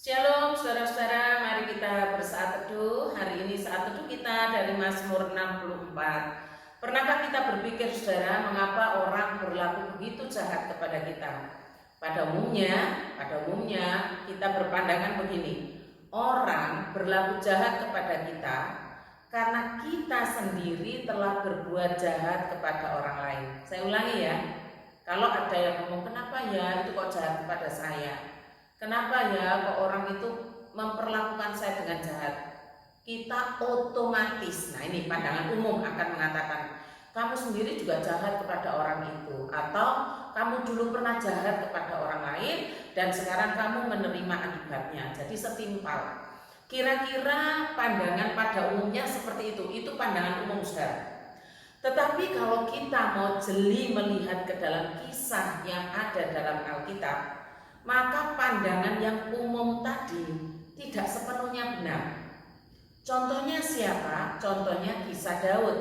Shalom saudara-saudara, mari kita bersaat teduh. Hari ini saat teduh kita dari Mazmur 64. Pernahkah kita berpikir saudara, mengapa orang berlaku begitu jahat kepada kita? Pada umumnya kita berpandangan begini. Orang berlaku jahat kepada kita karena kita sendiri telah berbuat jahat kepada orang lain. Saya ulangi ya. Kalau ada yang ngomong, kenapa ya itu kok jahat kepada saya? Kenapa ya kok orang itu memperlakukan saya dengan jahat? Kita otomatis, nah ini pandangan umum akan mengatakan, kamu sendiri juga jahat kepada orang itu, atau kamu dulu pernah jahat kepada orang lain dan sekarang kamu menerima akibatnya. Jadi setimpal. Kira-kira pandangan pada umumnya seperti itu pandangan umum saudara. Tetapi kalau kita mau jeli melihat ke dalam kisah yang ada dalam Alkitab, maka pandangan yang umum tadi tidak sepenuhnya benar. Contohnya siapa? Contohnya kisah Daud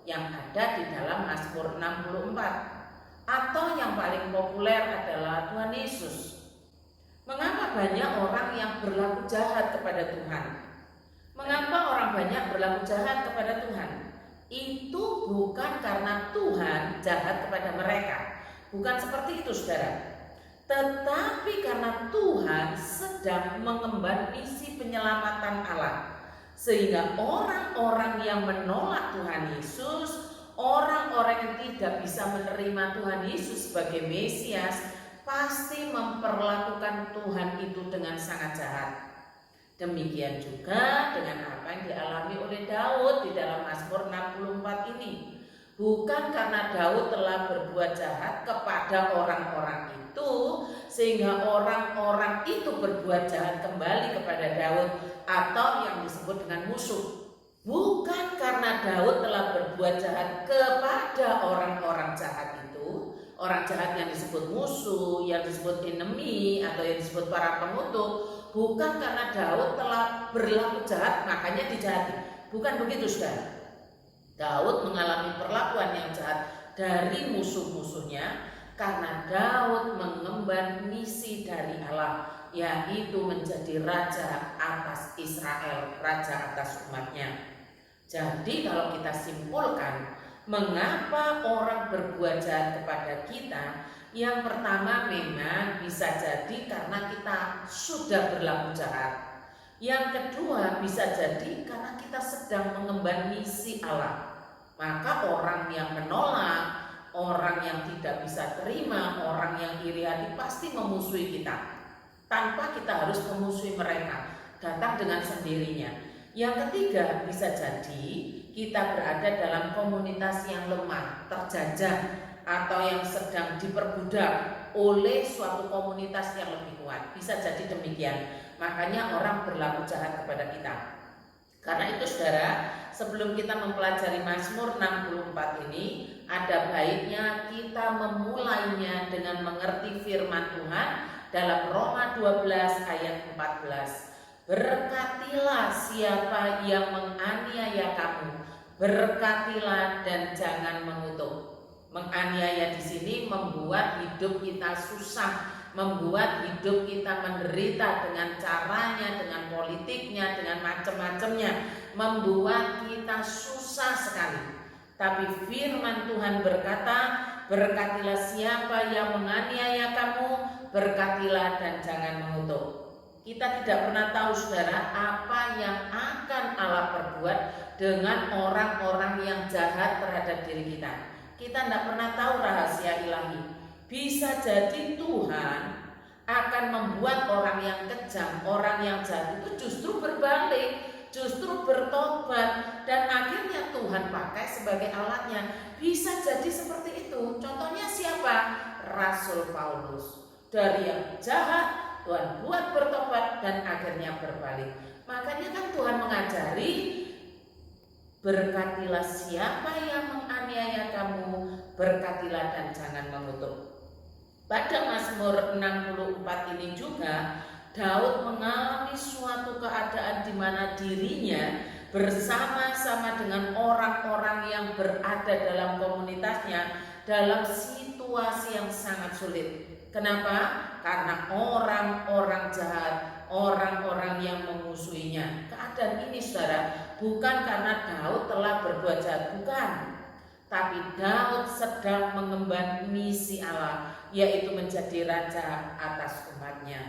yang ada di dalam Mazmur 64. Atau yang paling populer adalah Tuhan Yesus. Mengapa banyak orang yang berlaku jahat kepada Tuhan? Mengapa orang banyak berlaku jahat kepada Tuhan? Itu bukan karena Tuhan jahat kepada mereka. Bukan seperti itu saudara. Tetapi karena Tuhan sedang mengemban misi penyelamatan Allah, sehingga orang-orang yang menolak Tuhan Yesus, orang-orang yang tidak bisa menerima Tuhan Yesus sebagai Mesias, pasti memperlakukan Tuhan itu dengan sangat jahat. Demikian juga dengan apa yang dialami oleh Daud di dalam Mazmur 64 ini. Bukan karena Daud telah berbuat jahat kepada orang-orang itu sehingga orang-orang itu berbuat jahat kembali kepada Daud atau yang disebut dengan musuh. Bukan karena Daud telah berbuat jahat kepada orang-orang jahat itu, orang jahat yang disebut musuh, yang disebut enemy atau yang disebut para pengutuk. Bukan karena Daud telah berlaku jahat makanya dijahati. Bukan begitu saudara. Daud mengalami perlakuan yang jahat dari musuh-musuhnya karena Daud mengemban misi dari Allah, yaitu menjadi raja atas Israel, raja atas umatnya. Jadi kalau kita simpulkan, mengapa orang berbuat jahat kepada kita? Yang pertama memang bisa jadi karena kita sudah berlaku jahat. Yang kedua bisa jadi karena kita sedang mengemban misi Allah. Maka orang yang menolak, orang yang tidak bisa terima, orang yang iri hati pasti memusuhi kita. Tanpa kita harus memusuhi mereka, datang dengan sendirinya. Yang ketiga bisa jadi kita berada dalam komunitas yang lemah, terjajah, atau yang sedang diperbudak oleh suatu komunitas yang lebih kuat. Bisa jadi demikian. Makanya orang berlaku jahat kepada kita. Karena itu saudara, sebelum kita mempelajari Mazmur 64 ini, ada baiknya kita memulainya dengan mengerti firman Tuhan dalam Roma 12 ayat 14. Berkatilah siapa yang menganiaya kamu, berkatilah dan jangan mengutuk. Menganiaya di sini membuat hidup kita susah, membuat hidup kita menderita dengan caranya, dengan politiknya, dengan macam-macamnya, membuat kita susah sekali. Tapi firman Tuhan berkata, berkatilah siapa yang menganiaya kamu, berkatilah dan jangan mengutuk. Kita tidak pernah tahu saudara apa yang akan Allah perbuat dengan orang-orang yang jahat terhadap diri kita. Kita tidak pernah tahu rahasia ilahi. Bisa jadi Tuhan akan membuat orang yang kejam, orang yang jahat itu justru berbalik, justru bertobat, dan akhirnya Tuhan pakai sebagai alatnya. Bisa jadi seperti itu. Contohnya siapa? Rasul Paulus. Dari yang jahat Tuhan buat bertobat dan akhirnya berbalik. Makanya kan Tuhan mengajari, berkatilah siapa yang menganiaya kamu, berkatilah dan jangan mengutuk. Pada Mazmur 64 ini juga Daud mengalami suatu keadaan di mana dirinya bersama-sama dengan orang-orang yang berada dalam komunitasnya dalam situasi yang sangat sulit. Kenapa? Karena orang-orang jahat, orang bukan karena Daud telah berbuat jahat, bukan. Tapi Daud sedang mengemban misi Allah, yaitu menjadi raja atas umatnya.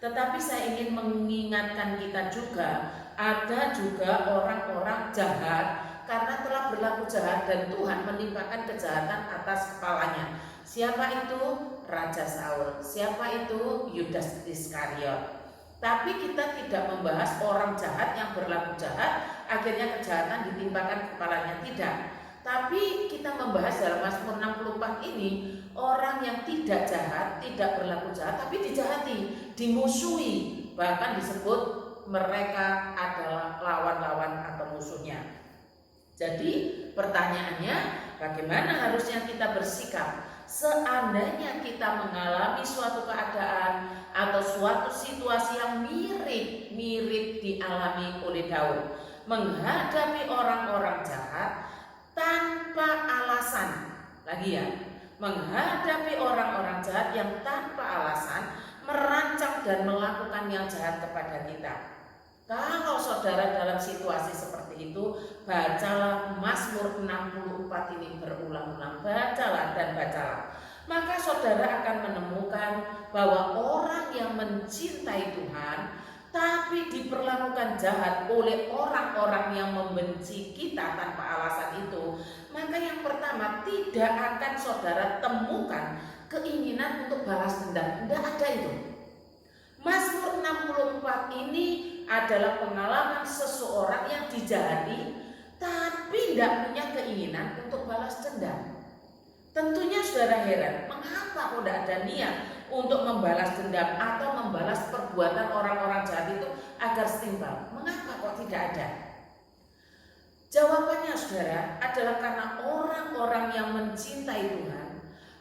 Tetapi saya ingin mengingatkan kita juga, ada juga orang-orang jahat karena telah berlaku jahat dan Tuhan menimpakan kejahatan atas kepalanya. Siapa itu? Raja Saul. Siapa itu? Yudas Iskariot. Tapi kita tidak membahas orang jahat yang berlaku jahat, akhirnya kejahatan ditimpakan kepalanya, tidak. Tapi kita membahas dalam Mazmur 64 ini orang yang tidak jahat, tidak berlaku jahat, tapi dijahati, dimusuhi, bahkan disebut mereka adalah lawan-lawan atau musuhnya. Jadi pertanyaannya, bagaimana harusnya kita bersikap seandainya kita mengalami suatu keadaan atau suatu situasi yang mirip dialami oleh Daud, menghadapi orang-orang jahat tanpa alasan. Lagi ya, menghadapi orang-orang jahat yang tanpa alasan merancang dan melakukan yang jahat kepada kita. Kalau saudara dalam situasi seperti itu, bacalah Mazmur 64 ini berulang-ulang, bacalah dan bacalah. Maka saudara akan menemukan bahwa orang yang mencintai Tuhan tapi diperlakukan jahat oleh orang-orang yang membenci kita tanpa alasan itu, maka yang pertama, tidak akan saudara temukan keinginan untuk balas dendam. Tidak ada itu. Mazmur 64 ini adalah pengalaman seseorang yang dijahati tapi tidak punya keinginan untuk balas dendam. Tentunya saudara heran, mengapa kok tidak ada niat untuk membalas dendam atau membalas perbuatan orang-orang jahat itu agar setimpal? Mengapa kok tidak ada? Jawabannya saudara adalah karena orang-orang yang mencintai Tuhan,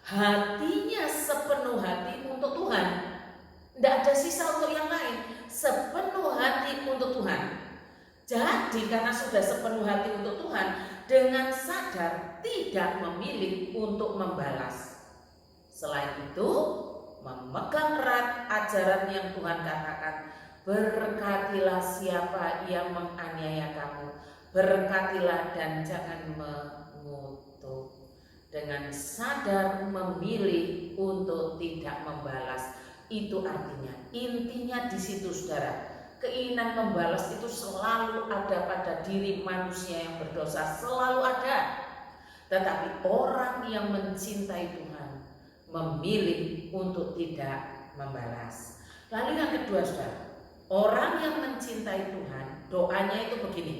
hatinya sepenuh hati untuk Tuhan. Tidak ada sisa untuk yang lain, sepenuh hati untuk Tuhan. Jadi karena sudah sepenuh hati untuk Tuhan, dengan sadar tidak memilih untuk membalas. Selain itu, memegang erat ajaran yang Tuhan katakan, berkatilah siapa yang menganiaya kamu, berkatilah dan jangan mengutuk. Dengan sadar memilih untuk tidak membalas, itu artinya, intinya di situ saudara, keinginan membalas itu selalu ada pada diri manusia yang berdosa, selalu ada. Tetapi orang yang mencintai Tuhan memilih untuk tidak membalas. Lalu yang kedua saudara, orang yang mencintai Tuhan, doanya itu begini: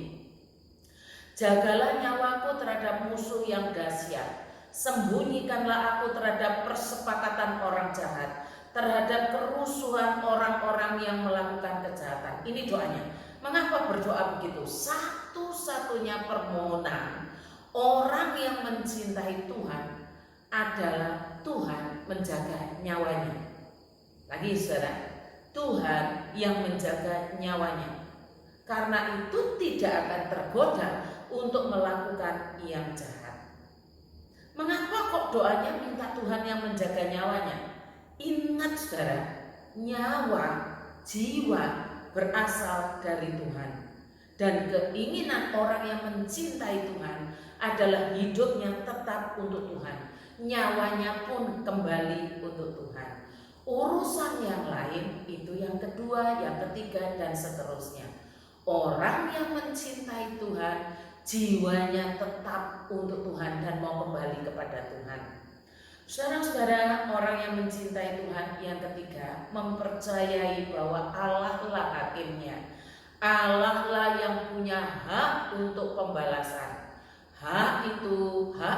jagalah nyawaku terhadap musuh yang dahsyat, sembunyikanlah aku terhadap persepakatan orang jahat, terhadap kerusuhan orang-orang yang melakukan kejahatan. Ini doanya. Mengapa berdoa begitu? Satu-satunya permohonan orang yang mencintai Tuhan adalah Tuhan menjaga nyawanya. Lagi saudara, Tuhan yang menjaga nyawanya. Karena itu tidak akan tergoda untuk melakukan yang jahat. Mengapa kok doanya minta Tuhan yang menjaga nyawanya? Ingat saudara, nyawa, jiwa berasal dari Tuhan. Dan keinginan orang yang mencintai Tuhan adalah hidupnya tetap untuk Tuhan, nyawanya pun kembali untuk Tuhan. Urusan yang lain itu yang kedua, yang ketiga dan seterusnya. Orang yang mencintai Tuhan, jiwanya tetap untuk Tuhan dan mau kembali kepada Tuhan. Saudara-saudara, orang yang mencintai Tuhan yang ketiga mempercayai bahwa Allah lah hakimnya. Allah lah yang punya hak untuk pembalasan. Hak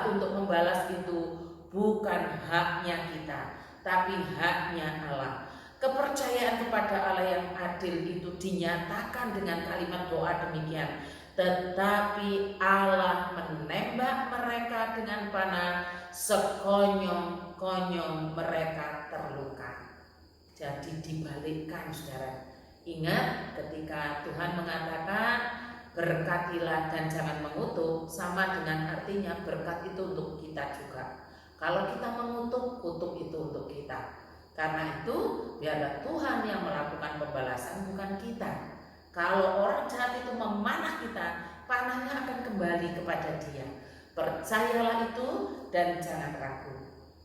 untuk membalas itu bukan haknya kita, tapi haknya Allah. Kepercayaan kepada Allah yang adil itu dinyatakan dengan kalimat doa demikian: tetapi Allah menembak mereka dengan panah, sekonyong-konyong mereka terluka. Jadi dibalikkan saudara. Ingat ketika Tuhan mengatakan berkatilah dan jangan mengutuk, sama dengan artinya berkat itu untuk kita juga. Kalau kita mengutuk, kutuk itu untuk kita. Karena itu biarlah Tuhan yang melakukan pembalasan, bukan kita. Kalau orang jahat itu memanah kita, panahnya akan kembali kepada Dia. Percayalah itu dan jangan ragu.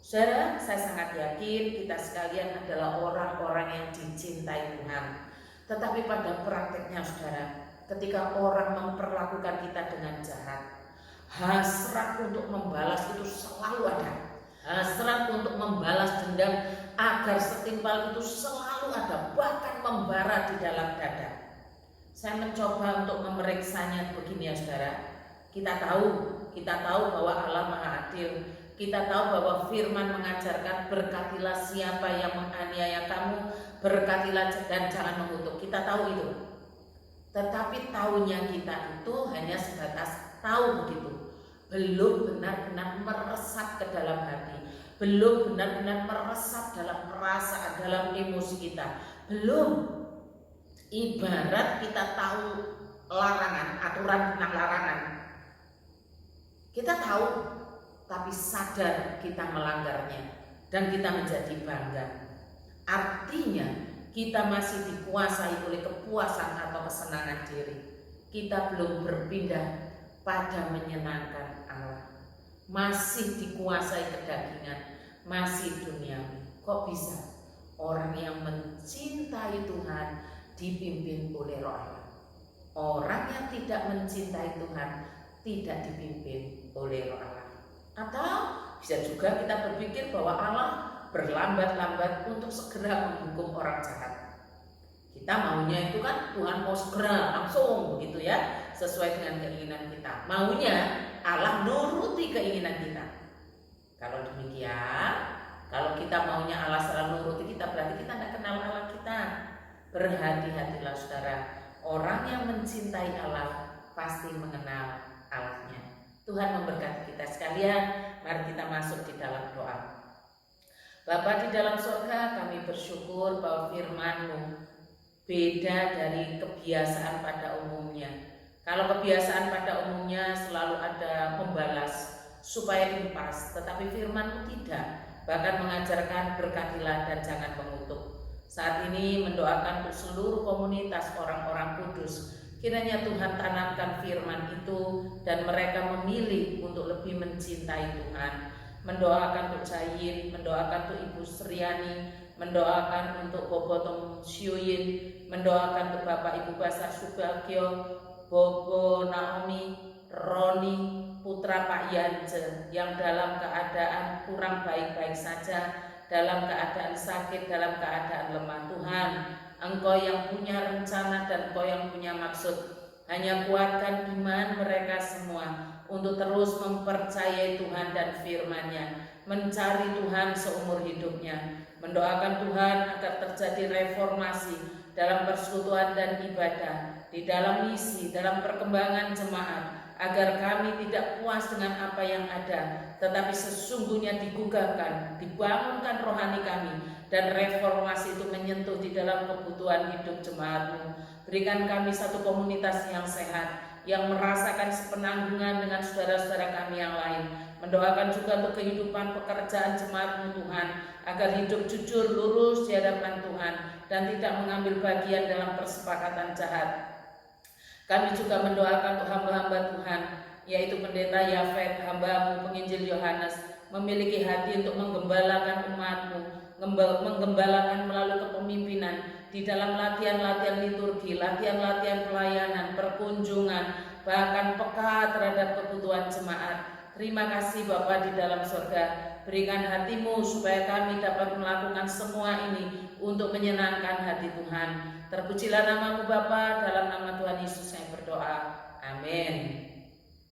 Saudara, saya sangat yakin kita sekalian adalah orang-orang yang dicintai Tuhan. Tetapi pada prakteknya saudara, ketika orang memperlakukan kita dengan jahat, hasrat untuk membalas itu selalu ada. Hasrat untuk membalas dendam agar setimpal itu selalu ada, bahkan membara di dalam dada. Saya mencoba untuk memeriksanya begini ya saudara. Kita tahu bahwa Allah Maha Adil. Kita tahu bahwa firman mengajarkan berkatilah siapa yang menganiaya kamu, berkatilah dan jangan mengutuk. Kita tahu itu. Tetapi taunya kita itu hanya sebatas tahu begitu. Belum benar-benar meresap ke dalam hati. Belum benar-benar meresap dalam perasaan, dalam emosi kita. Belum. Ibarat kita tahu larangan, aturan tentang larangan. Kita tahu, tapi sadar kita melanggarnya dan kita menjadi bangga. Artinya kita masih dikuasai oleh kepuasan atau kesenangan diri. Kita belum berpindah pada menyenangkan Allah. Masih dikuasai kedagingan, masih duniawi. Kok bisa? Orang yang mencintai Tuhan dipimpin oleh Roh Allah. Orang yang tidak mencintai Tuhan tidak dipimpin oleh Roh Allah. Atau bisa juga kita berpikir bahwa Allah berlambat-lambat untuk segera menghukum orang jahat. Kita maunya itu kan Tuhan mau segera langsung begitu ya, sesuai dengan keinginan kita. Maunya Allah nuruti keinginan kita. Kalau demikian, kalau kita maunya Allah selalu nuruti kita, berarti kita tidak kenal Allah kita. Berhati-hatilah saudara, orang yang mencintai Allah pasti mengenal Allahnya. Tuhan memberkati kita sekalian. Mari kita masuk di dalam doa. Bapa di dalam surga, kami bersyukur bahwa firman-Mu beda dari kebiasaan pada umumnya. Kalau kebiasaan pada umumnya selalu ada membalas supaya impas, tetapi firman-Mu tidak, bahkan mengajarkan berkatilah dan jangan mengutuk. Saat ini mendoakan untuk seluruh komunitas orang-orang kudus, kiranya Tuhan tanamkan firman itu dan mereka memilih untuk lebih mencintai Tuhan. Mendoakan untuk Jayin, mendoakan untuk Ibu Sriani, mendoakan untuk Bobo Tom Syuyin, mendoakan untuk Bapak Ibu Basar Subagio, Bobo Naomi, Roni, putra Pak Yance yang dalam keadaan kurang baik-baik saja, dalam keadaan sakit, dalam keadaan lemah. Tuhan, Engkau yang punya rencana dan Engkau yang punya maksud. Hanya kuatkan iman mereka semua untuk terus mempercayai Tuhan dan firman-Nya, mencari Tuhan seumur hidupnya. Mendoakan Tuhan agar terjadi reformasi dalam persekutuan dan ibadah, di dalam misi, dalam perkembangan jemaat, agar kami tidak puas dengan apa yang ada, tetapi sesungguhnya digugahkan, dibangunkan rohani kami, dan reformasi itu menyentuh di dalam kebutuhan hidup jemaat-Mu. Berikan kami satu komunitas yang sehat, yang merasakan sepenanggungan dengan saudara-saudara kami yang lain. Mendoakan juga untuk kehidupan pekerjaan jemaat-Mu Tuhan, agar hidup jujur, lurus di hadapan Tuhan, dan tidak mengambil bagian dalam persepakatan jahat. Kami juga mendoakan untuk hamba-hamba Tuhan, yaitu Pendeta Yafet, hamba-Mu Penginjil Yohanes, memiliki hati untuk menggembalakan umat-Mu, menggembalakan melalui kepemimpinan di dalam latihan-latihan liturgi, latihan-latihan pelayanan, perkunjungan, bahkan peka terhadap kebutuhan jemaat. Terima kasih Bapa di dalam surga, berikan hati-Mu supaya kami dapat melakukan semua ini untuk menyenangkan hati Tuhan. Terpujilah nama-Mu Bapa, dalam nama Tuhan Yesus saya berdoa. Amin.